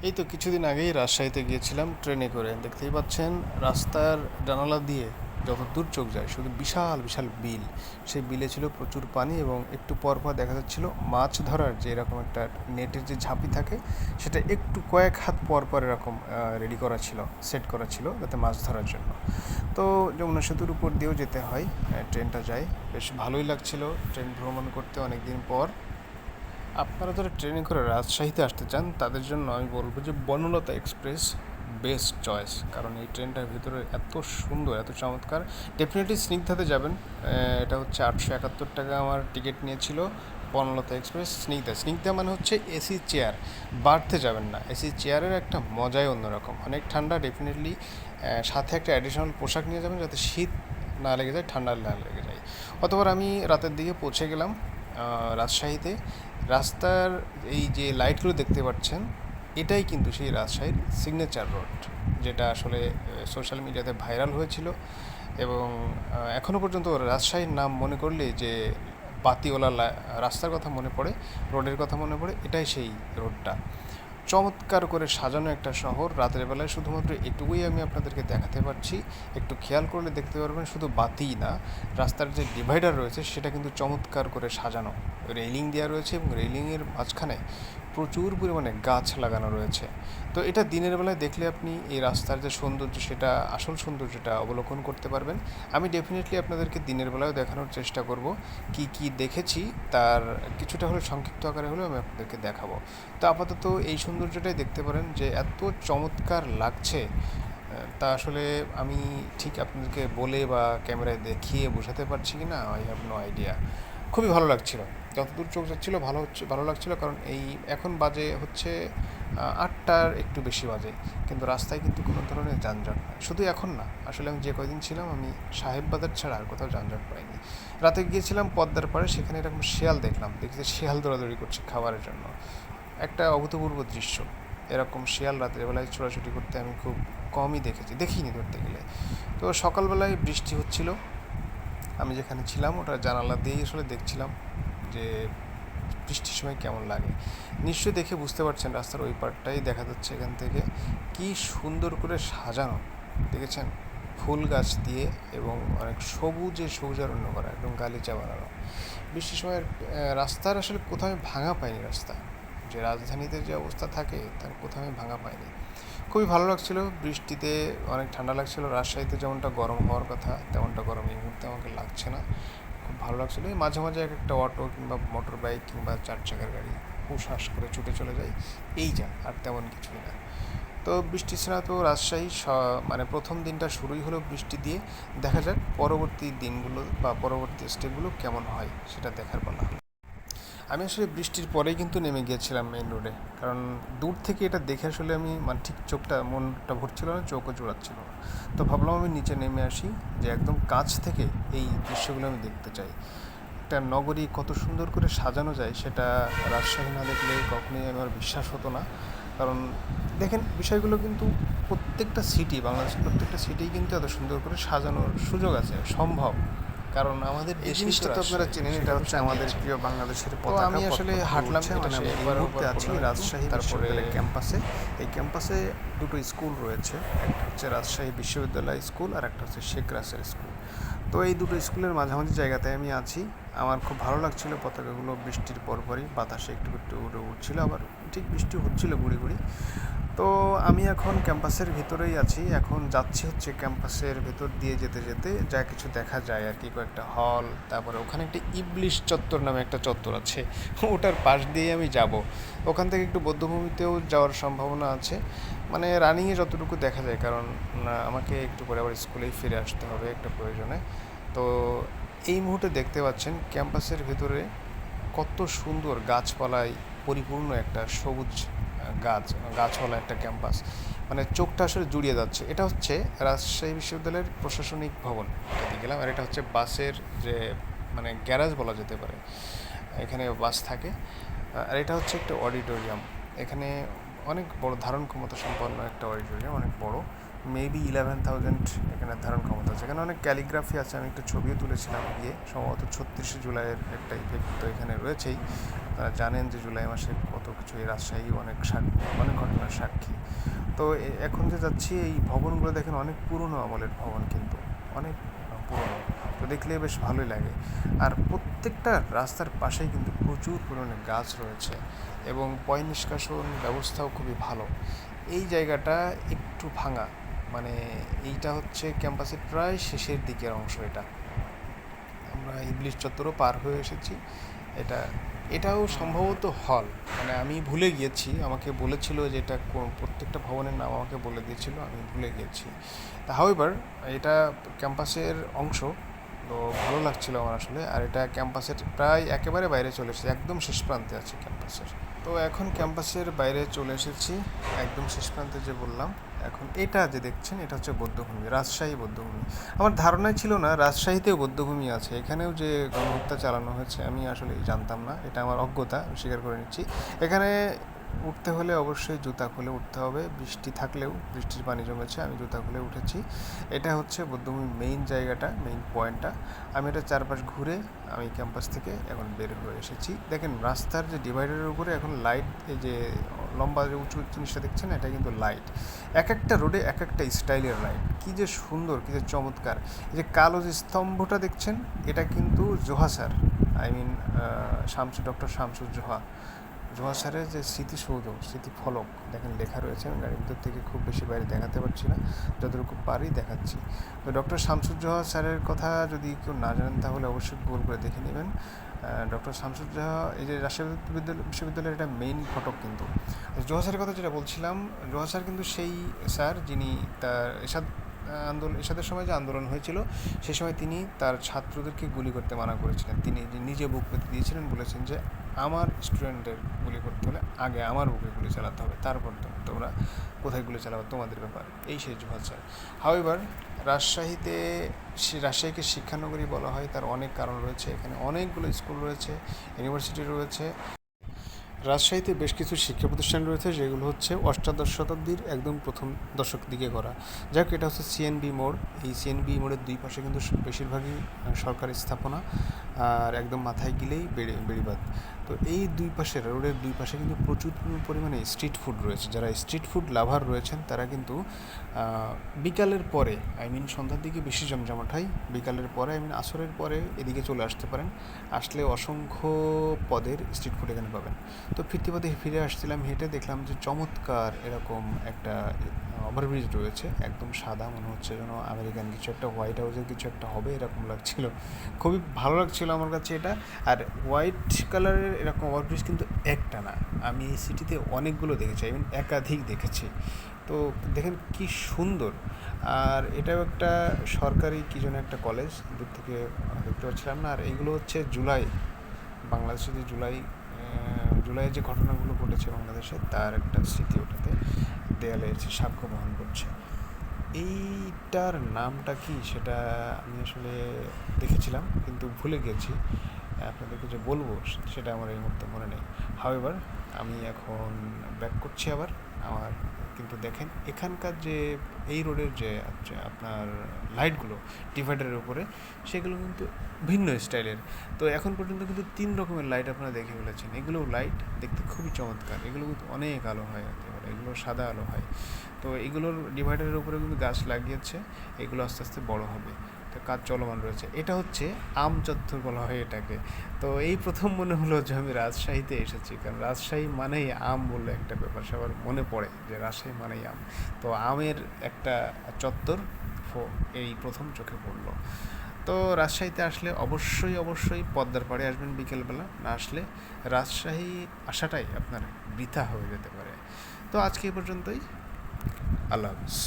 এই তো কিছুদিন আগেই রাজশাহীতে গিয়েছিলাম ট্রেনে করে। দেখতেই পাচ্ছেন রাস্তার জানালা দিয়ে যত দূর চোখ যায় শুধু বিশাল বিশাল বিল। সেই বিলে ছিল প্রচুর পানি এবং একটু পর পর দেখা যাচ্ছিল মাছ ধরার যে এরকম একটা নেটের যে ঝাঁপি থাকে সেটা একটু কয়েক হাত পর পর এরকম রেডি করা ছিল, সেট করা ছিল যাতে মাছ ধরার জন্য। তো যমুনা সেতুর উপর দিয়েও যেতে হয়, ট্রেনটা যায়। বেশ ভালোই লাগছিল ট্রেন ভ্রমণ করতে অনেক দিন পর। আপনারা যারা ট্রেনে করে রাজশাহীতে আসতে চান তাদের জন্য আমি বলবো যে বনলতা এক্সপ্রেস বেস্ট চয়েস, কারণ এই ট্রেনটার ভিতরে এত সুন্দর, এত চমৎকার। ডেফিনেটলি স্নিগ্ধাতে যাবেন। এটা হচ্ছে 871 টাকা আমার টিকিট নিয়েছিল। বনলতা এক্সপ্রেস স্নিগ্ধা, স্নিগ্ধা মানে হচ্ছে এসি চেয়ার। বার্থে যাবেন না, এসি চেয়ারের একটা মজাই অন্যরকম। অনেক ঠান্ডা, ডেফিনেটলি সাথে একটা অ্যাডিশনাল পোশাক নিয়ে যাবেন যাতে শীত না লেগে যায়, ঠান্ডা না লেগে যায়। অতবার আমি রাতের দিকে পৌঁছে গেলাম রাজশাহীতে। রাস্তার এই যে লাইটগুলো দেখতে পাচ্ছেন, এটাই কিন্তু সেই রাজশাহীর সিগনেচার রোড, যেটা আসলে সোশ্যাল মিডিয়াতে ভাইরাল হয়েছিল। এবং এখনও পর্যন্ত রাজশাহীর নাম মনে করলে যে বাতিওয়ালা রাস্তার কথা মনে পড়ে, রোডের কথা মনে পড়ে, এটাই সেই রোডটা। চমৎকার করে সাজানো একটা শহর। রাতের বেলায় শুধুমাত্র এটুকুই আমি আপনাদেরকে দেখাতে পারছি। একটু খেয়াল করলে দেখতে পারবেন শুধু বাতিই না, রাস্তার যে ডিভাইডার রয়েছে সেটা কিন্তু চমৎকার করে সাজানো, রেলিং দেওয়া রয়েছে এবং রেলিংয়ের মাঝখানে প্রচুর পরিমাণে গাছ লাগানো রয়েছে। তো এটা দিনের বেলায় দেখলে আপনি এই রাস্তার যে সৌন্দর্য, সেটা আসল সৌন্দর্যটা অবলোকন করতে পারবেন। আমি ডেফিনেটলি আপনাদেরকে দিনের বেলায়ও দেখানোর চেষ্টা করব। কি কি দেখেছি তার কিছুটা হলে সংক্ষিপ্ত আকারে হলেও আমি আপনাদেরকে দেখাবো। তো আপাতত এই সৌন্দর্যটাই দেখতে পারেন যে এত চমৎকার লাগছে, তা আসলে আমি ঠিক আপনাদেরকে বলে বা ক্যামেরায় দেখিয়ে বোঝাতে পারছি কি না, আই হ্যাভ নো আইডিয়া। খুবই ভালো লাগছিল, যতদূর চোখ যাচ্ছিলো ভালো লাগছিলো। কারণ এই এখন বাজে হচ্ছে 8টার একটু বেশি বাজে, কিন্তু রাস্তায় কিন্তু কোনো ধরনের যানজট নেই। শুধু এখন না, আসলে আমি যে কয়দিন ছিলাম আমি সাহেব বাজার ছাড়া আর কোথাও যানজট পাইনি। রাতে গিয়েছিলাম পদ্মার পাড়ে, সেখানে এরকম শিয়াল দেখলাম, দেখি যে শিয়াল দৌড়াদৌড়ি করছে খাবারের জন্য। একটা অভূতপূর্ব দৃশ্য। এরকম শিয়াল রাতের বেলায় ছোটাছুটি করতে আমি খুব কমই দেখিনি ধরতে গেলে। তো সকালবেলায় বৃষ্টি হচ্ছিল, আমি যেখানে ছিলাম ওটা জানালা দিয়েই আসলে দেখছিলাম যে বৃষ্টির সময় কেমন লাগে। নিশ্চয়ই দেখে বুঝতে পারছেন রাস্তার ওই পারটাই দেখা যাচ্ছে এখান থেকে, কি সুন্দর করে সাজানো দেখেছেন, ফুল গাছ দিয়ে এবং অনেক সবুজারণ্য করা, একদম গালিচা বানানো। বৃষ্টির সময় রাস্তার আসলে কোথাও আমি ভাঙা পাইনি। রাস্তা যে রাজধানীতে যে অবস্থা থাকে তার কোথাও আমি ভাঙা পাইনি। খুবই ভালো লাগছিল বৃষ্টিতে, অনেক ঠান্ডা লাগছিল। রাজশাহীতে যেমনটা গরম হওয়ার কথা তেমনটা গরম এই মুহূর্তে আমাকে লাগছে না। খুব ভালো লাগছিলো। এই মাঝে মাঝে এক একটা অটো কিংবা মোটর বাইক কিংবা 4 চাকার গাড়ি হুশহাস করে ছুটে চলে যায়, এই যা, আর তেমন কিছুই না। তো বৃষ্টি ছাড়া তো রাজশাহী মানে প্রথম দিনটা শুরুই হলো বৃষ্টি দিয়ে। দেখা যাক পরবর্তী দিনগুলো বা পরবর্তী স্টেপগুলো কেমন হয়, সেটা দেখার পালা। আমি আসলে বৃষ্টির পরেই কিন্তু নেমে গিয়েছিলাম মেইন রোডে, কারণ দূর থেকে এটা দেখে আসলে আমি মানে ঠিক মনটা ভরছিল না, চোখও জোড়াচ্ছিল না। তো ভাবলাম আমি নিচে নেমে আসি, যে একদম কাছ থেকে এই দৃশ্যগুলো আমি দেখতে চাই। একটা নগরী কত সুন্দর করে সাজানো যায় সেটা রাজশাহী না দেখলে কখনোই আমার বিশ্বাস হতো না। কারণ দেখেন বিষয়গুলো কিন্তু প্রত্যেকটা সিটি, বাংলাদেশের প্রত্যেকটা সিটি কিন্তু এত সুন্দর করে সাজানোর সুযোগ আছে, সম্ভব। কারণ আমাদের এই দেশই জিনিসটা তো আপনারা চেনেন, এটা হচ্ছে আমাদের প্রিয় বাংলাদেশের তো পতাকা। আমি আসলে হাঁটলাম, এটা মানে আমি এই শেষবার মুহূর্তে আছি বললাম একটু। রাজশাহী তারপরে বিশ্ববিদ্যালয় ক্যাম্পাসে। এই ক্যাম্পাসে দুটো স্কুল রয়েছে, একটা হচ্ছে রাজশাহী বিশ্ববিদ্যালয় স্কুল আর একটা হচ্ছে শেখ রাসেল স্কুল। তো এই দুটো স্কুলের মাঝামাঝি জায়গাতে আমি আছি। আমার খুব ভালো লাগছিল পতাকাগুলো বৃষ্টির পরপরই বাতাসে একটু একটু উড়ে উঠছিল, আবার ঠিক বৃষ্টি হচ্ছিল গুঁড়ি গুঁড়ি। তো আমি এখন ক্যাম্পাসের ভিতরেই আছি, এখন যাচ্ছি হচ্ছে ক্যাম্পাসের ভেতর দিয়ে যেতে যেতে যা কিছু দেখা যায় আর কি, কয়েকটা হল, তারপরে ওখানে একটা ইবলিশ চত্বর নামে একটা চত্বর আছে, ওটার পাশ দিয়ে আমি যাব। ওখান থেকে একটু বৌদ্ধভূমিতেও যাওয়ার সম্ভাবনা আছে, মানে রানিংয়ে যতটুকু দেখা যায়, কারণ আমাকে একটু পরে আবার স্কুলেই ফিরে আসতে হবে একটা প্রয়োজনে। তো এই মুহূর্তে দেখতে পাচ্ছেন ক্যাম্পাসের ভিতরে কত সুন্দর গাছপালায় পরিপূর্ণ একটা সবুজ গাছওয়ালা একটা ক্যাম্পাস, মানে চোখটা আসলে জুড়িয়ে যাচ্ছে। এটা হচ্ছে রাজশাহী বিশ্ববিদ্যালয়ের প্রশাসনিক ভবন, এটাতে গেলাম। আর এটা হচ্ছে বাসের যে মানে গ্যারাজ বলা যেতে পারে, এখানে বাস থাকে। আর এটা হচ্ছে একটা অডিটোরিয়াম, এখানে অনেক বড় ধারণ ক্ষমতা সম্পন্ন একটা অডিটোরিয়াম, অনেক বড়, মেবি 11,000 এখানে ধারণ ক্ষমতা আছে। এখানে অনেক ক্যালিগ্রাফি আছে, আমি একটা ছবিও তুলেছিলাম গিয়ে, সম্ভবত 36শে জুলাইয়ের একটা ইফেক্ট তো এখানে রয়েছেই। আপনারা জানেন যে জুলাই মাসে কত কিছু এই রাজশাহী অনেক ঘটনা সাক্ষী। তো এখন যে যাচ্ছি এই ভবনগুলো দেখেন অনেক পুরনো আমলের ভবন, কিন্তু অনেক পুরনো। তো দেখলে বেশ ভালোই লাগে। আর প্রত্যেকটা রাস্তার পাশেই কিন্তু প্রচুর পরিমাণে গাছ রয়েছে এবং পয় নিষ্কাশন ব্যবস্থাও খুবই ভালো। এই জায়গাটা একটু ভাঙা, মানে এইটা হচ্ছে ক্যাম্পাসের প্রায় শেষের দিকের অংশ। আমরা ইবলিশ চত্বরও পার হয়ে এসেছি। এটাও সম্ভবত হল, মানে আমি ভুলে গিয়েছি। আমাকে বলেছিল যে এটা প্রত্যেকটা ভবনের নাম আমাকে বলে দিয়েছিল, আমি ভুলে গিয়েছি। হাউএভার এটা ক্যাম্পাসের অংশ, তো ভালো লাগছিল আমার আসলে। আর এটা ক্যাম্পাসের প্রায় একেবারে বাইরে চলে এসেছে, একদম শেষ প্রান্তে আছে ক্যাম্পাসের। তো এখন ক্যাম্পাসের বাইরে চলে এসেছি, একদম শেষ প্রান্তে যে বললাম। এখন এটা যে দেখছেন এটা হচ্ছে বৌদ্ধভূমি, রাজশাহী বৌদ্ধভূমি। আমার ধারণাই ছিল না রাজশাহীতেও বৌদ্ধভূমি আছে। এখানেও যে গণহত্যা চালানো হয়েছে আমি আসলে জানতাম না, এটা আমার অজ্ঞতা, স্বীকার করে নিচ্ছি। এখানে উঠতে হলে অবশ্যই জুতা খুলে উঠতে হবে, বৃষ্টি থাকলেও, বৃষ্টির পানি জমেছে, আমি জুতা খুলে উঠেছি। এটা হচ্ছে বৌদ্ধভূমির মেইন জায়গাটা, মেইন পয়েন্টটা। আমি এটা চারপাশ ঘুরে আমি ক্যাম্পাস থেকে এখন বের হয়ে এসেছি। দেখেন রাস্তার যে ডিভাইডারের উপরে এখন লাইট, এই যে লম্বা যে উঁচু জিনিসটা দেখছেন, এটা কিন্তু লাইট। এক একটা রোডে এক একটা স্টাইলের লাইট, কী যে সুন্দর, কী যে চমৎকার। এই যে কালো যে স্তম্ভটা দেখছেন, এটা কিন্তু Zoha sir, I mean doctor Zoha স্যারের যে স্মৃতিসৌধ, স্মৃতিফলক দেখেন লেখা রয়েছে। আমি গাড়ির ভিতর থেকে খুব বেশি বাইরে দেখাতে পারছি না, যতটুকু পারি দেখাচ্ছি। তো ডক্টর শামসুজ্জোহা স্যারের কথা যদি কেউ না জানেন তাহলে অবশ্যই গুগল করে দেখে নেবেন। ডক্টর শামসুজ্জোহা এই যে রাজশাহী বিশ্ববিদ্যালয়ের এটা মেইন ফটক কিন্তু। জোহা স্যারের কথা যেটা বলছিলাম, জোহা স্যার কিন্তু সেই স্যার যিনি তার এরশাদের সময় যে আন্দোলন হয়েছিল, সেই সময় তিনি তার ছাত্রদেরকে গুলি করতে মানা করেছিলেন। তিনি নিজে বুক পেতে দিয়েছিলেন, বলেছেন যে আমার স্টুডেন্টদের গুলি করতে হলে আগে আমার বুকে গুলি চালাতে হবে, তারপর তোমরা কোথায় গুলি চালাবে তোমাদের ব্যাপার। এই সেই জোহা স্যার। হাউএভার রাজশাহীকে শিক্ষানগরী বলা হয়, তার অনেক কারণ রয়েছে। এখানে অনেকগুলো স্কুল রয়েছে, ইউনিভার্সিটি রয়েছে। রাজশাহীতে বেশ কিছু শিক্ষা প্রতিষ্ঠান রয়েছে, যেগুলো হচ্ছে অষ্টাদশ শতাব্দীর একদম প্রথম দশক দিকে করা। যাক, এটা হচ্ছে সিএনবি মোড়। এই সিএনবি মোড়ের দুই পাশে কিন্তু বেশিরভাগই সরকারি স্থাপনা, আর একদম মাথায় গেলেই বেড়িবাঁধ। তো এই দুই পাশে, রোডের দুই পাশে কিন্তু প্রচুর পরিমাণে স্ট্রিট ফুড রয়েছে। যারা স্ট্রিট ফুড লাভার রয়েছেন তারা কিন্তু বিকালের পরে, আই মিন সন্ধ্যার দিকে বেশি জমজমাট হয়, বিকালের পরে, আই মিন আসরের পরে এদিকে চলে আসতে পারেন। আসলে অসংখ্য পদের স্ট্রিট ফুড এখানে পাবেন। তো ফিরতি পথে ফিরে আসছিলাম হেঁটে, দেখলাম যে চমৎকার এরকম একটা ওভারব্রিজ রয়েছে, একদম সাদা, মনে হচ্ছে যেন আমেরিকান কিছু একটা, হোয়াইট হাউসের কিছু একটা হবে এরকম লাগছিল। খুবই ভালো লাগছিল আমার কাছে এটা। আর হোয়াইট কালারের এরকম ওভারব্রিজ কিন্তু একটা না, আমি এই সিটিতে অনেকগুলো দেখেছি, আই মিন একাধিক দেখেছি। তো দেখেন কি সুন্দর। আর এটাও একটা সরকারি কী যেন একটা কলেজ, দূর থেকে দেখতে পাচ্ছিলাম না। আর এইগুলো হচ্ছে বাংলাদেশে যে জুলাইয়ের যে ঘটনাগুলো ঘটেছে বাংলাদেশে, তার একটা স্মৃতি ওটাতে দেয়ালে সাক্ষ্য বহন করছে। এইটার নামটা কি সেটা আমি আসলে দেখেছিলাম কিন্তু ভুলে গেছি, আপনাদেরকে যে বলবো সেটা আমার এই মুহূর্তে মনে নেই। হাউএভার আমি এখন ব্যাক করছি আবার আমার। কিন্তু দেখেন এখানকার যে এই রোডের যে আপনার লাইটগুলো ডিভাইডারের উপরে, সেগুলো কিন্তু ভিন্ন স্টাইলের। তো এখন পর্যন্ত কিন্তু 3 রকমের লাইট আপনারা দেখে ফেলেছেন। এগুলো লাইট দেখতে খুবই চমৎকার, এগুলো কিন্তু অনেক আলো হয়, একেবারে এগুলো সাদা আলো হয়। তো এগুলোর ডিভাইডারের উপরে কিন্তু গাছ লাগিয়েছে, এগুলো আস্তে আস্তে বড় হবে। তো কাজ চলমান রয়েছে। এটা হচ্ছে আম চত্বর বলা হয় এটাকে। তো এই প্রথম মনে হলো যে আমি রাজশাহীতে এসেছি, কারণ রাজশাহী মানেই আম বললে একটা ব্যাপার সবার মনে পড়ে যে রাজশাহী মানেই আম। তো আমের একটা চত্বর এই প্রথম চোখে পড়লো। তো রাজশাহীতে আসলে অবশ্যই পদ্মার পাড়ে আসবেন বিকেলবেলা, না আসলে রাজশাহী আসাটাই আপনার বৃথা হয়ে যেতে পারে। তো আজকে এই পর্যন্তই, আল্লাহ হাফিজ।